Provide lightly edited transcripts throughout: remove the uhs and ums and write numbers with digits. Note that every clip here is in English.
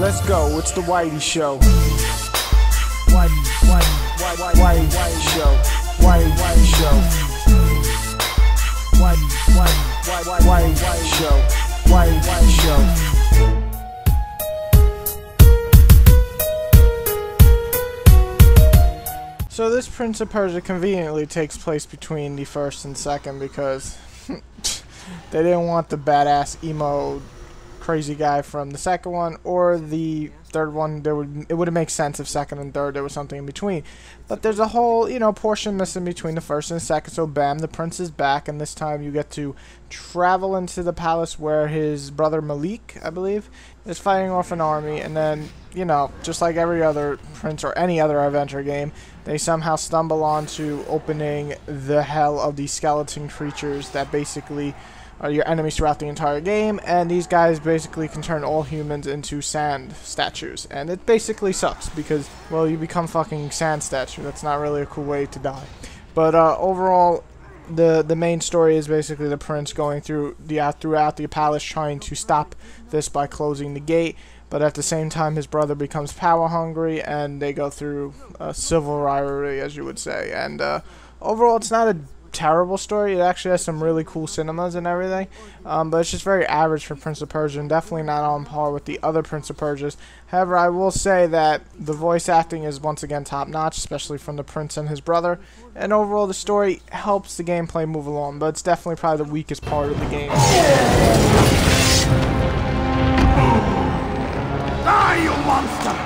Let's go, it's the Whitey Show. Whitey Show. Whitey Show. Whitey Show. Whitey Show. So this Prince of Persia conveniently takes place between the first and second because they didn't want the badass emo crazy guy from the second one, or the third one. It would have made sense if second and third there was something in between, but there's a whole portion missing between the first and second. So bam, the prince is back, and this time you get to travel into the palace where his brother Malik, I believe, is fighting off an army, and then just like every other prince or any other adventure game, they somehow stumble onto opening the hell of these skeleton creatures that basically are your enemies throughout the entire game, and these guys basically can turn all humans into sand statues, and it basically sucks because, well, you become fucking sand statue. That's not really a cool way to die. But overall, the main story is basically the prince going throughout the palace trying to stop this by closing the gate, but at the same time his brother becomes power hungry, and they go through civil rivalry, as you would say. And overall, it's not a terrible story. It actually has some really cool cinemas and everything, but it's just very average for Prince of Persia, and definitely not on par with the other Prince of Persias. However, I will say that the voice acting is once again top notch, especially from the prince and his brother, and overall the story helps the gameplay move along, but it's definitely probably the weakest part of the game. Die, you monster!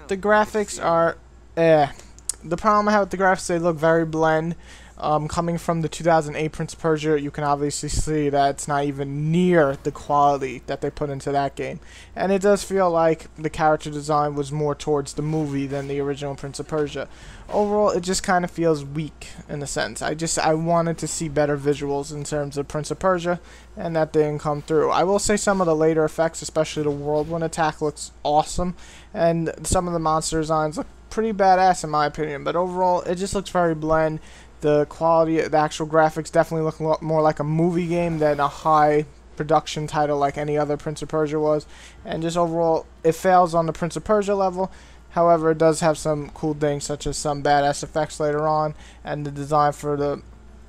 The graphics are the problem I have with the graphics, they look very bland. Coming from the 2008 Prince of Persia, you can obviously see that it's not even near the quality that they put into that game. And it does feel like the character design was more towards the movie than the original Prince of Persia. Overall, it just kind of feels weak in a sense. I wanted to see better visuals in terms of Prince of Persia, and that didn't come through. I will say some of the later effects, especially the whirlwind attack, looks awesome, and some of the monster designs look pretty badass in my opinion, but overall it just looks very bland. The quality, the actual graphics definitely look a lot more like a movie game than a high production title like any other Prince of Persia was, and just overall it fails on the Prince of Persia level. However, it does have some cool things such as some badass effects later on, and the design for the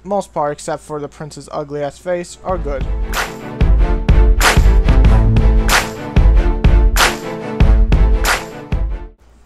most part, except for the prince's ugly ass face, are good.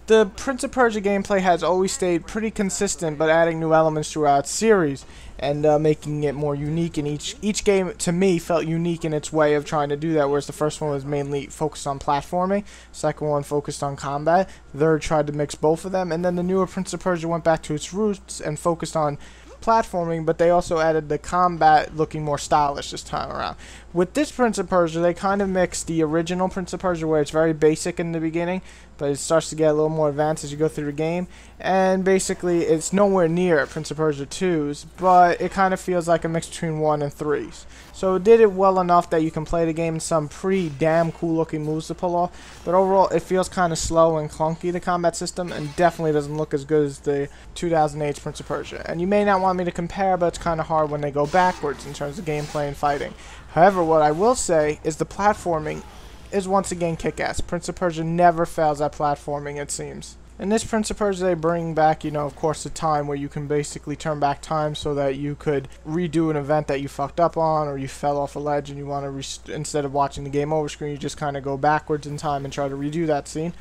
The Prince of Persia gameplay has always stayed pretty consistent, but adding new elements throughout the series and making it more unique. And each game, to me, felt unique in its way of trying to do that, whereas the first one was mainly focused on platforming, second one focused on combat, third tried to mix both of them, and then the newer Prince of Persia went back to its roots and focused on platforming, but they also added the combat looking more stylish this time around. With this Prince of Persia, they kind of mixed the original Prince of Persia, where it's very basic in the beginning, but it starts to get a little more advanced as you go through the game, and basically it's nowhere near Prince of Persia 2's, but it kind of feels like a mix between 1 and 3's. So it did it well enough that you can play the game, and some pretty damn cool looking moves to pull off, but overall it feels kind of slow and clunky, the combat system, and definitely doesn't look as good as the 2008's Prince of Persia. And you may not want me to compare, but it's kind of hard when they go backwards in terms of gameplay and fighting. However, what I will say is the platforming is once again kick-ass. Prince of Persia never fails at platforming, it seems. In this Prince of Persia, they bring back, of course, the time where you can basically turn back time so that you could redo an event that you fucked up on, or you fell off a ledge and you want to, instead of watching the game over screen, you just kind of go backwards in time and try to redo that scene.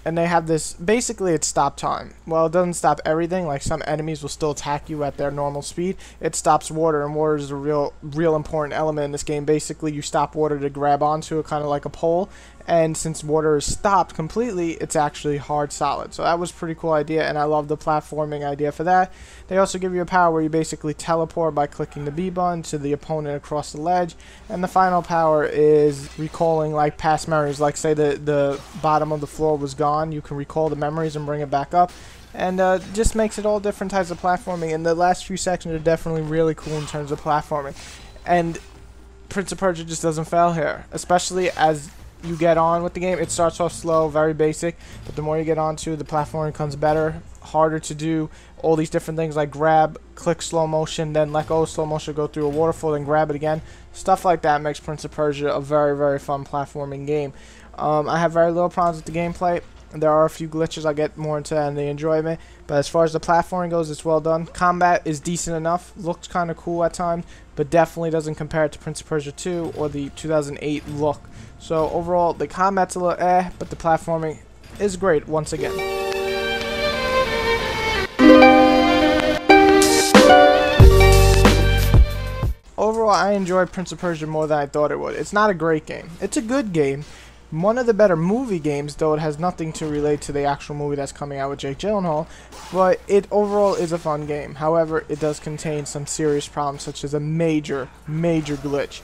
And they have this, basically it's stop time. Well, it doesn't stop everything, like some enemies will still attack you at their normal speed. It stops water, and water is a real important element in this game. Basically, you stop water to grab onto it, kind of like a pole, and since water is stopped completely, it's actually hard solid. So that was a pretty cool idea, and I love the platforming idea for that. They also give you a power where you basically teleport by clicking the B button to the opponent across the ledge, and the final power is recalling like past memories. Like say the bottom of the floor was gone, you can recall the memories and bring it back up, and just makes it all different types of platforming. And the last few sections are definitely really cool in terms of platforming, and Prince of Persia just doesn't fail here, especially as you get on with the game, it starts off slow, very basic, but the more you get on to, the platforming becomes better, harder to do. All these different things like grab, click slow motion, then let go slow motion, go through a waterfall, then grab it again. Stuff like that makes Prince of Persia a very, very fun platforming game. I have very little problems with the gameplay. There are a few glitches I'll get more into and the enjoyment, but as far as the platforming goes, it's well done. Combat is decent enough, looks kind of cool at times, but definitely doesn't compare it to Prince of Persia 2 or the 2008 look. So overall, the combat's a little but the platforming is great once again. Overall, I enjoyed Prince of Persia more than I thought it would. It's not a great game. It's a good game. One of the better movie games, though it has nothing to relate to the actual movie that's coming out with Jake Gyllenhaal, but it overall is a fun game. However, it does contain some serious problems, such as a major glitch.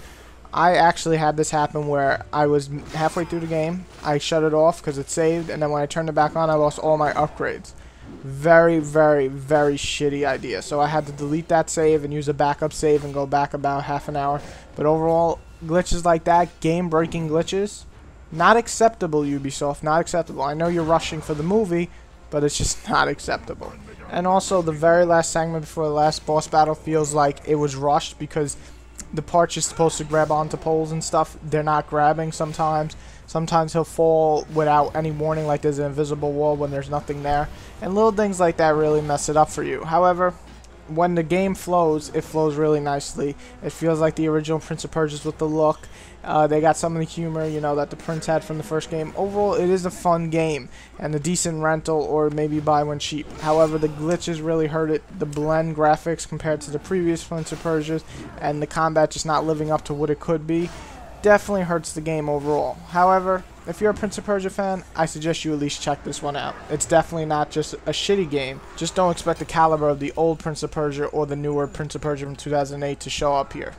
I actually had this happen where I was halfway through the game, I shut it off because it saved, and then when I turned it back on, I lost all my upgrades. Very, very, very shitty idea. So I had to delete that save and use a backup save and go back about half an hour. But overall, glitches like that, game-breaking glitches, not acceptable, Ubisoft, not acceptable. I know you're rushing for the movie, but it's just not acceptable. And also, the very last segment before the last boss battle feels like it was rushed because the parts you're supposed to grab onto poles and stuff, they're not grabbing sometimes. Sometimes he'll fall without any warning, like there's an invisible wall when there's nothing there. And little things like that really mess it up for you. However, when the game flows, it flows really nicely. It feels like the original Prince of Persia with the look. They got some of the humor, you know, that the Prince had from the first game. Overall, it is a fun game and a decent rental, or maybe buy one cheap. However, the glitches really hurt it. The blend graphics compared to the previous Prince of Persia and the combat just not living up to what it could be definitely hurts the game overall. However, if you're a Prince of Persia fan, I suggest you at least check this one out. It's definitely not just a shitty game. Just don't expect the caliber of the old Prince of Persia or the newer Prince of Persia from 2008 to show up here.